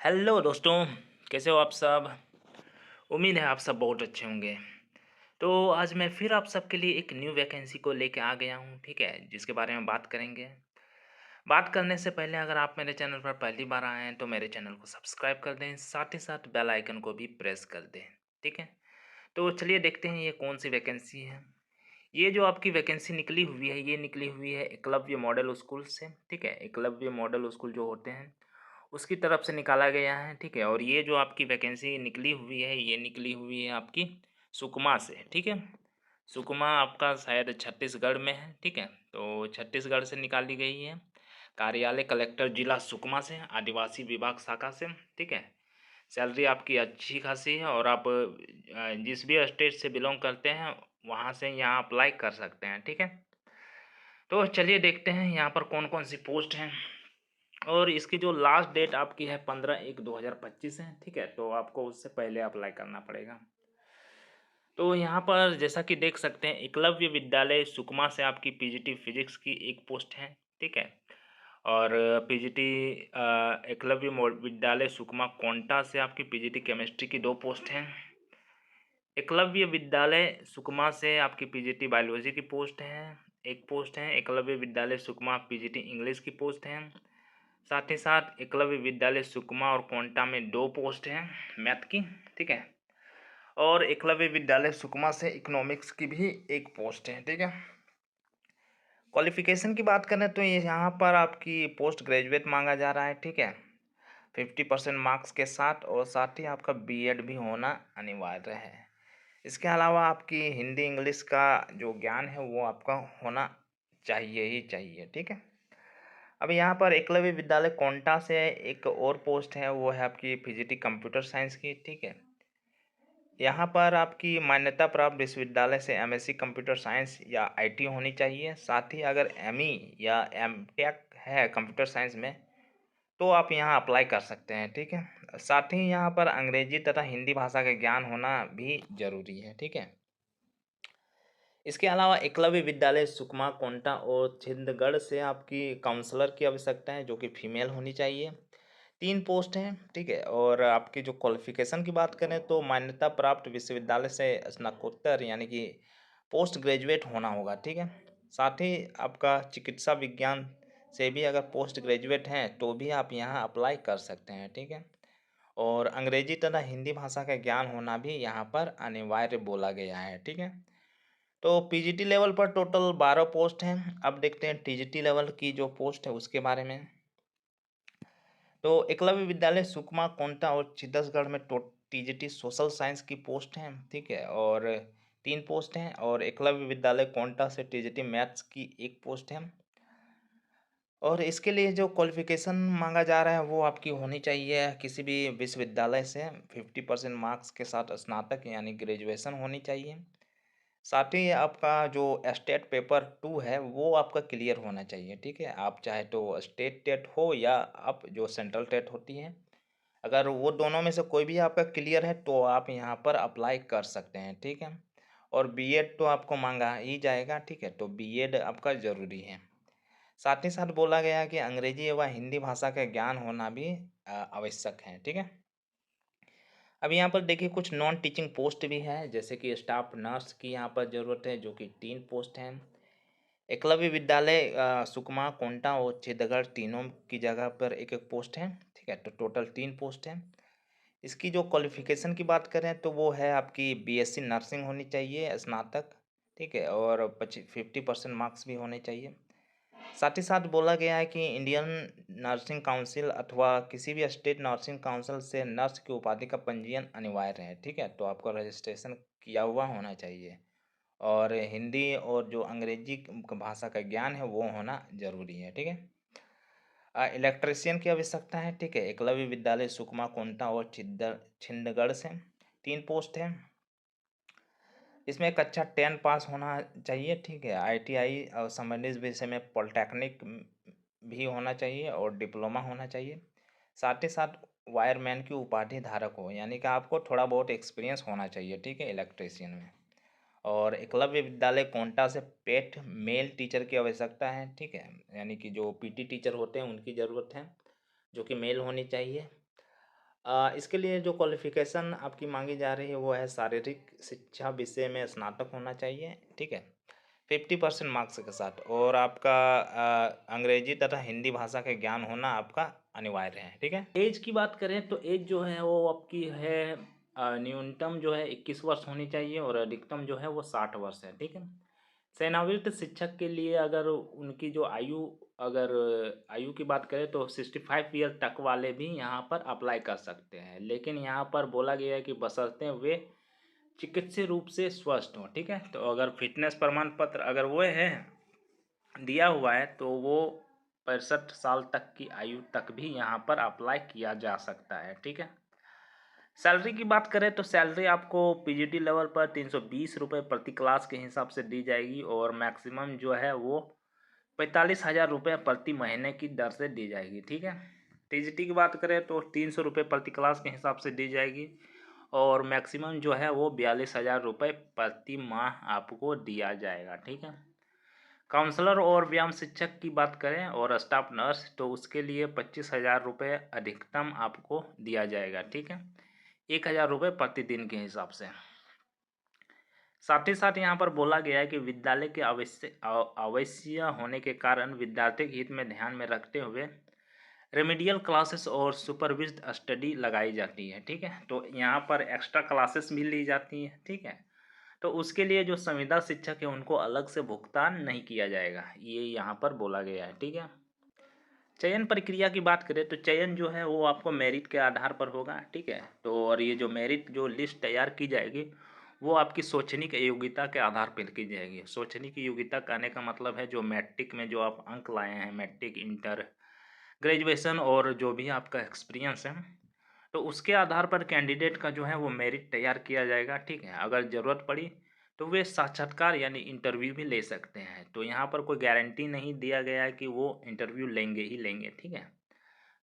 Hello दोस्तों, कैसे हो आप सब? उम्मीद है आप सब बहुत अच्छे होंगे। तो आज मैं फिर आप सबके लिए एक न्यू वैकेंसी को लेके आ गया हूँ, ठीक है? जिसके बारे में बात करेंगे। बात करने से पहले अगर आप मेरे चैनल पर पहली बार आए हैं तो मेरे चैनल को सब्सक्राइब कर दें, साथ ही साथ बेल आइकन को भी प्रेस कर दें, ठीक है? तो चलिए देखते हैं ये कौन-सी वैकेंसी है। ये जो आपकी वैकेंसी निकली हुई है, ये निकली हुई है एकलव्य मॉडल स्कूल से, ठीक है? एकलव्य मॉडल स्कूल जो होते हैं उसकी तरफ से निकाला गया है, ठीक है? और ये जो आपकी वैकेंसी निकली हुई है, ये निकली हुई है आपकी सुकमा से, ठीक है? सुकमा आपका शायद छत्तीसगढ़ में है, ठीक है? तो छत्तीसगढ़ से निकाली गई है। कार्यालय कलेक्टर जिला सुकमा से, आदिवासी विभाग शाखा से, ठीक है? सैलरी आपकी अच्छी खासी है और आप जिस भी स्टेट से बिलॉन्ग करते हैं, वहाँ से यहाँ अप्लाई कर सकते हैं, ठीक है? तो चलिए देखते हैं यहाँ पर कौन-कौन सी पोस्ट हैं। और इसकी जो लास्ट डेट आपकी है 15/1/2025 है, ठीक है? तो आपको उससे पहले अप्लाई करना पड़ेगा। तो यहाँ पर जैसा कि देख सकते हैं एकलव्य विद्यालय सुकमा से आपकी पीजीटी फिजिक्स की एक पोस्ट है, ठीक है? और पीजीटी एकलव्य विद्यालय सुकमा कोंटा से आपकी पीजीटी केमिस्ट्री की 2 पोस्ट हैं। एकलव्य विद्यालय सुकमा से आपकी पीजीटी बायोलॉजी की पोस्ट है, 1 पोस्ट है। एकलव्य विद्यालय सुकमा पीजीटी इंग्लिश की पोस्ट है। साथ ही साथ एकलव्य विद्यालय सुकमा और कोंटा में 2 पोस्ट हैं मैथ की, ठीक है? और एकलव्य विद्यालय सुकमा से इकोनॉमिक्स की भी 1 पोस्ट है, ठीक है? क्वालिफ़िकेशन की बात करें तो ये यहाँ पर आपकी पोस्ट ग्रेजुएट माँगा जा रहा है, ठीक है? 50% मार्क्स के साथ और साथ ही आपका बीएड भी होना अनिवार्य है। इसके अलावा आपकी हिंदी, इंग्लिश का जो ज्ञान है वो आपका होना चाहिए ही चाहिए, ठीक है? अब यहाँ पर एकलव्य विद्यालय कोंटा से एक और पोस्ट है, वो है आपकी पीजीटी कंप्यूटर साइंस की, ठीक है? यहाँ पर आपकी मान्यता प्राप्त विश्वविद्यालय से एमएससी कंप्यूटर साइंस या आईटी होनी चाहिए। साथ ही अगर एमई या एमटेक है कंप्यूटर साइंस में, तो आप यहाँ अप्लाई कर सकते हैं, ठीक है? साथ ही यहाँ पर अंग्रेजी तथा हिंदी भाषा का ज्ञान होना भी ज़रूरी है, ठीक है? इसके अलावा एकलव्य विद्यालय सुकमा, कोंटा और छिंदगढ़ से आपकी काउंसलर की आवश्यकता है, जो कि फीमेल होनी चाहिए। 3 पोस्ट हैं, ठीक है? और आपकी जो क्वालिफ़िकेशन की बात करें तो मान्यता प्राप्त विश्वविद्यालय से स्नातकोत्तर यानी कि पोस्ट ग्रेजुएट होना होगा, ठीक है? साथ ही आपका चिकित्सा विज्ञान से भी अगर पोस्ट ग्रेजुएट हैं, तो भी आप यहाँ अप्लाई कर सकते हैं, ठीक है? और अंग्रेजी तथा हिंदी भाषा का ज्ञान होना भी यहाँ पर अनिवार्य बोला गया है, ठीक है? तो पीजीटी लेवल पर टोटल 12 पोस्ट हैं। अब देखते हैं टीजीटी लेवल की जो पोस्ट है उसके बारे में। तो एकलव्य विद्यालय सुकमा, कोंटा और छत्तीसगढ़ में टीजीटी सोशल साइंस की पोस्ट हैं, ठीक है? और 3 पोस्ट हैं और एकलव्य विद्यालय कोंटा से टीजीटी मैथ्स की 1 पोस्ट है। और इसके लिए जो क्वालिफ़िकेशन माँगा जा रहा है वो आपकी होनी चाहिए किसी भी विश्वविद्यालय से 50% मार्क्स के साथ स्नातक यानी ग्रेजुएशन होनी चाहिए। साथ ही आपका जो स्टेट पेपर 2 है वो आपका क्लियर होना चाहिए, ठीक है? आप चाहे तो स्टेट टेट हो या आप जो सेंट्रल टेट होती है, अगर वो दोनों में से कोई भी आपका क्लियर है तो आप यहाँ पर अप्लाई कर सकते हैं, ठीक है? और बीएड तो आपको माँगा ही जाएगा, ठीक है? तो बीएड आपका ज़रूरी है। साथ ही साथ बोला गया है कि अंग्रेजी व हिंदी भाषा का ज्ञान होना भी आवश्यक है, ठीक है? अब यहाँ पर देखिए कुछ नॉन टीचिंग पोस्ट भी है, जैसे कि स्टाफ नर्स की यहाँ पर ज़रूरत है, जो कि 3 पोस्ट हैं। एकलव्य विद्यालय सुकमा, कोंटा और छिंदगढ़ तीनों की जगह पर एक-एक पोस्ट है, ठीक है? तो टोटल 3 पोस्ट हैं। इसकी जो क्वालिफ़िकेशन की बात करें तो वो है आपकी बीएससी नर्सिंग होनी चाहिए, स्नातक, ठीक है? और 50% मार्क्स भी होने चाहिए। साथ ही साथ बोला गया है कि इंडियन नर्सिंग काउंसिल अथवा किसी भी स्टेट नर्सिंग काउंसिल से नर्स की उपाधि का पंजीयन अनिवार्य है, ठीक है? तो आपका रजिस्ट्रेशन किया हुआ होना चाहिए और हिंदी और जो अंग्रेजी भाषा का ज्ञान है वो होना ज़रूरी है, ठीक है? इलेक्ट्रीशियन की आवश्यकता है, ठीक है? एकलव्य विद्यालय सुकमा, कोंटा और छिंदगढ़ से 3 पोस्ट है। इसमें कक्षा 10 पास होना चाहिए, ठीक है? आईटीआई और संबंधित विषय में पॉलिटेक्निक भी होना चाहिए और डिप्लोमा होना चाहिए। साथ ही साथ वायरमैन की उपाधि धारक हो, यानी कि आपको थोड़ा बहुत एक्सपीरियंस होना चाहिए, ठीक है? इलेक्ट्रीशियन में। और एकलव्य विद्यालय कोंटा से पेट मेल टीचर की आवश्यकता है, ठीक है? यानी कि जो पीटी टीचर होते हैं उनकी ज़रूरत है, जो कि मेल होनी चाहिए। इसके लिए जो क्वालिफ़िकेशन आपकी माँगी जा रही है वो है शारीरिक शिक्षा विषय में स्नातक होना चाहिए, ठीक है? 50% मार्क्स के साथ और आपका अंग्रेजी तथा हिंदी भाषा के ज्ञान होना आपका अनिवार्य है, ठीक है? एज की बात करें तो एज जो है वो आपकी है न्यूनतम जो है 21 वर्ष होनी चाहिए और अधिकतम जो है वो 60 वर्ष है, ठीक है? सेवानिवृत्त शिक्षक के लिए अगर उनकी जो अगर आयु की बात करें तो 65 ईयर तक वाले भी यहाँ पर अप्लाई कर सकते हैं, लेकिन यहाँ पर बोला गया है कि बशर्ते वे चिकित्सीय रूप से स्वस्थ हों, ठीक है? तो अगर फिटनेस प्रमाण पत्र अगर वो है दिया हुआ है तो वो 65 साल तक की आयु तक भी यहाँ पर अप्लाई किया जा सकता है, ठीक है? सैलरी की बात करें तो सैलरी आपको पीजीटी लेवल पर 320 रुपये प्रति क्लास के हिसाब से दी जाएगी और मैक्सिमम जो है वो 45,000 रुपये प्रति महीने की दर से दी जाएगी, ठीक है? टीजीटी की बात करें तो 300 रुपये प्रति क्लास के हिसाब से दी जाएगी और मैक्सिमम जो है वो 42,000 रुपये प्रति माह आपको दिया जाएगा, ठीक है? काउंसलर और व्यायाम शिक्षक की बात करें और स्टाफ नर्स तो उसके लिए 25,000 रुपये अधिकतम आपको दिया जाएगा, ठीक है? 1,000 रुपये प्रतिदिन के हिसाब से। साथ ही साथ यहाँ पर बोला गया है कि विद्यालय के आवश्य होने के कारण विद्यार्थी के हित में ध्यान में रखते हुए रेमेडियल क्लासेस और सुपरविज्ड स्टडी लगाई जाती है, ठीक है? तो यहाँ पर एक्स्ट्रा क्लासेस भी ली जाती हैं, ठीक है? तो उसके लिए जो संविदा शिक्षक है उनको अलग से भुगतान नहीं किया जाएगा, ये यहाँ पर बोला गया है, ठीक है? चयन प्रक्रिया की बात करें तो चयन जो है वो आपको मेरिट के आधार पर होगा, ठीक है? तो और ये जो मेरिट जो लिस्ट तैयार की जाएगी वो आपकी शैक्षणिक योग्यता के आधार पर की जाएगी। शैक्षणिक योग्यता कहने का मतलब है जो मैट्रिक में जो आप अंक लाए हैं, मैट्रिक, इंटर, ग्रेजुएशन और जो भी आपका एक्सपीरियंस है, तो उसके आधार पर कैंडिडेट का जो है वो मेरिट तैयार किया जाएगा, ठीक है? अगर ज़रूरत पड़ी तो वे साक्षात्कार यानी इंटरव्यू भी ले सकते हैं। तो यहाँ पर कोई गारंटी नहीं दिया गया है कि वो इंटरव्यू लेंगे ही लेंगे, ठीक है?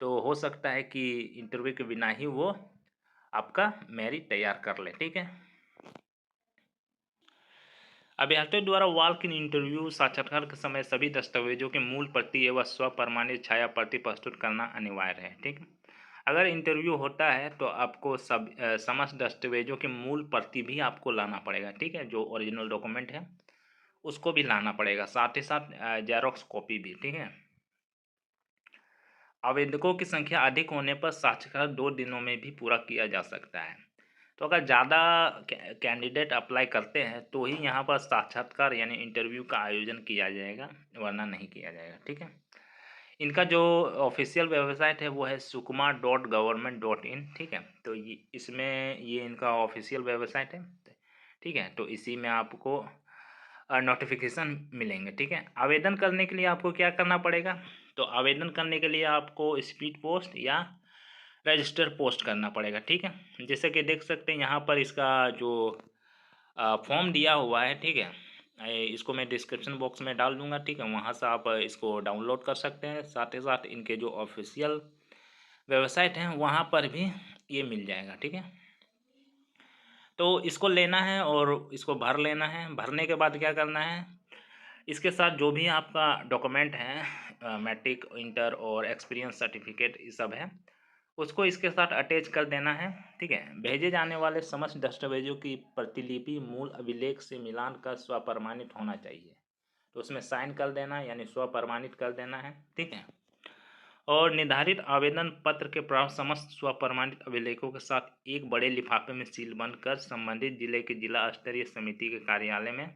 तो हो सकता है कि इंटरव्यू के बिना ही वो आपका मेरिट तैयार कर ले, ठीक है? अभ्यर्थियों द्वारा वॉक इन इंटरव्यू साक्षात्कार के समय सभी दस्तावेजों की मूल प्रति एवं स्वप्रमाणित छाया प्रति प्रस्तुत करना अनिवार्य है, ठीक है? अगर इंटरव्यू होता है तो आपको समस्त दस्तावेजों की मूल प्रति भी आपको लाना पड़ेगा, ठीक है? जो ओरिजिनल डॉक्यूमेंट है उसको भी लाना पड़ेगा, साथ ही साथ जेरोक्स कॉपी भी, ठीक है? आवेदकों की संख्या अधिक होने पर साक्षात्कार 2 दिनों में भी पूरा किया जा सकता है। तो अगर ज़्यादा कैंडिडेट अप्लाई करते हैं तो ही यहाँ पर साक्षात्कार यानी इंटरव्यू का आयोजन किया जाएगा, वरना नहीं किया जाएगा, ठीक है? इनका जो ऑफिशियल वेबसाइट है वो है sukma.government.in, ठीक है? तो ये इनका ऑफिशियल वेबसाइट है, ठीक है? तो इसी में आपको नोटिफिकेशन मिलेंगे, ठीक है? आवेदन करने के लिए आपको क्या करना पड़ेगा? तो आवेदन करने के लिए आपको स्पीड पोस्ट या रजिस्टर पोस्ट करना पड़ेगा, ठीक है? जैसे कि देख सकते हैं यहाँ पर इसका जो फॉर्म दिया हुआ है, ठीक है? इसको मैं डिस्क्रिप्शन बॉक्स में डाल दूंगा, ठीक है? वहाँ से आप इसको डाउनलोड कर सकते हैं। साथ ही साथ इनके जो ऑफिशियल वेबसाइट हैं वहाँ पर भी ये मिल जाएगा, ठीक है? तो इसको लेना है और इसको भर लेना है। भरने के बाद क्या करना है, इसके साथ जो भी आपका डॉक्यूमेंट है, मैट्रिक, इंटर और एक्सपीरियंस सर्टिफिकेट ये सब है, उसको इसके साथ अटैच कर देना है, ठीक है? भेजे जाने वाले समस्त दस्तावेजों की प्रतिलिपि मूल अभिलेख से मिलान कर स्वप्रमाणित होना चाहिए। तो उसमें साइन कर देना यानी स्वप्रमाणित कर देना है, ठीक है? और निर्धारित आवेदन पत्र के प्राप्त समस्त स्वप्रमाणित अभिलेखों के साथ एक बड़े लिफाफे में सीलबंद कर संबंधित जिले के जिला स्तरीय समिति के कार्यालय में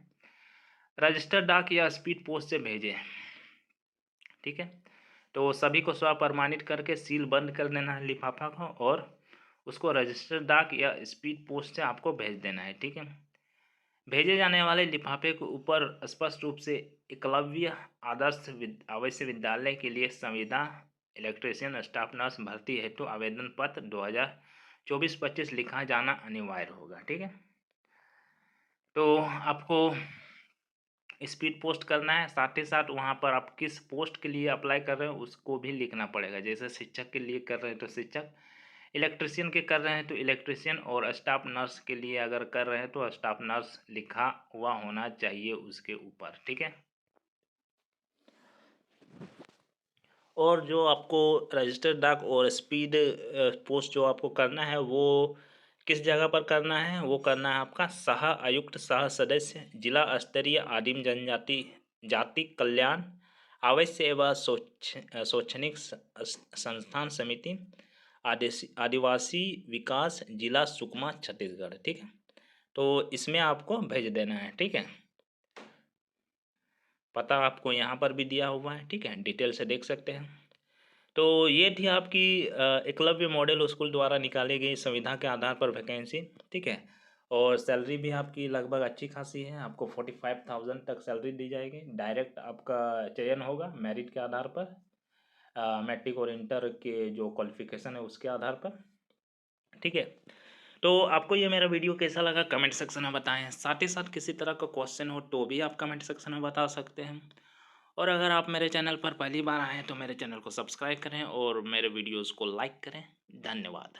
रजिस्टर डाक या स्पीड पोस्ट से भेजें, ठीक है? तो सभी को स्वप्रमाणित करके सील बंद कर देना है लिफाफा को और उसको रजिस्टर डाक या स्पीड पोस्ट से आपको भेज देना है, ठीक है? भेजे जाने वाले लिफाफे के ऊपर स्पष्ट रूप से एकलव्य आदर्श आवासीय विद्यालय के लिए संविदा इलेक्ट्रीशियन स्टाफ नर्स भर्ती हेतु आवेदन पत्र 2024-25 लिखा जाना अनिवार्य होगा, ठीक है? तो आपको स्पीड पोस्ट करना है, साथ ही साथ वहाँ पर आप किस पोस्ट के लिए अप्लाई कर रहे हो उसको भी लिखना पड़ेगा। जैसे शिक्षक के लिए कर रहे हैं तो शिक्षक, इलेक्ट्रीशियन के कर रहे हैं तो इलेक्ट्रीशियन और स्टाफ नर्स के लिए अगर कर रहे हैं तो स्टाफ नर्स लिखा हुआ होना चाहिए उसके ऊपर, ठीक है? और जो आपको रजिस्टर्ड डाक और स्पीड पोस्ट जो आपको करना है वो किस जगह पर करना है, वो करना है आपका सह आयुक्त सह सदस्य जिला स्तरीय आदिम जनजाति जाति कल्याण आवश्य एवं शैक्षणिक संस्थान समिति आदिवासी विकास जिला सुकमा छत्तीसगढ़। ठीक है, तो इसमें आपको भेज देना है। ठीक है, पता आपको यहाँ पर भी दिया हुआ है। ठीक है, डिटेल से देख सकते हैं। तो ये थी आपकी एकलव्य मॉडल स्कूल द्वारा निकाली गई संविधा के आधार पर वैकेंसी। ठीक है, और सैलरी भी आपकी लगभग अच्छी खासी है, आपको 45,000 तक सैलरी दी जाएगी। डायरेक्ट आपका चयन होगा मेरिट के आधार पर, मैट्रिक और इंटर के जो क्वालिफिकेशन है उसके आधार पर। ठीक है, तो आपको ये मेरा वीडियो कैसा लगा कमेंट सेक्शन में बताएं। साथ ही साथ किसी तरह का क्वेश्चन हो तो भी आप कमेंट सेक्शन में बता सकते हैं। और अगर आप मेरे चैनल पर पहली बार आए हैं तो मेरे चैनल को सब्सक्राइब करें और मेरे वीडियोस को लाइक करें। धन्यवाद।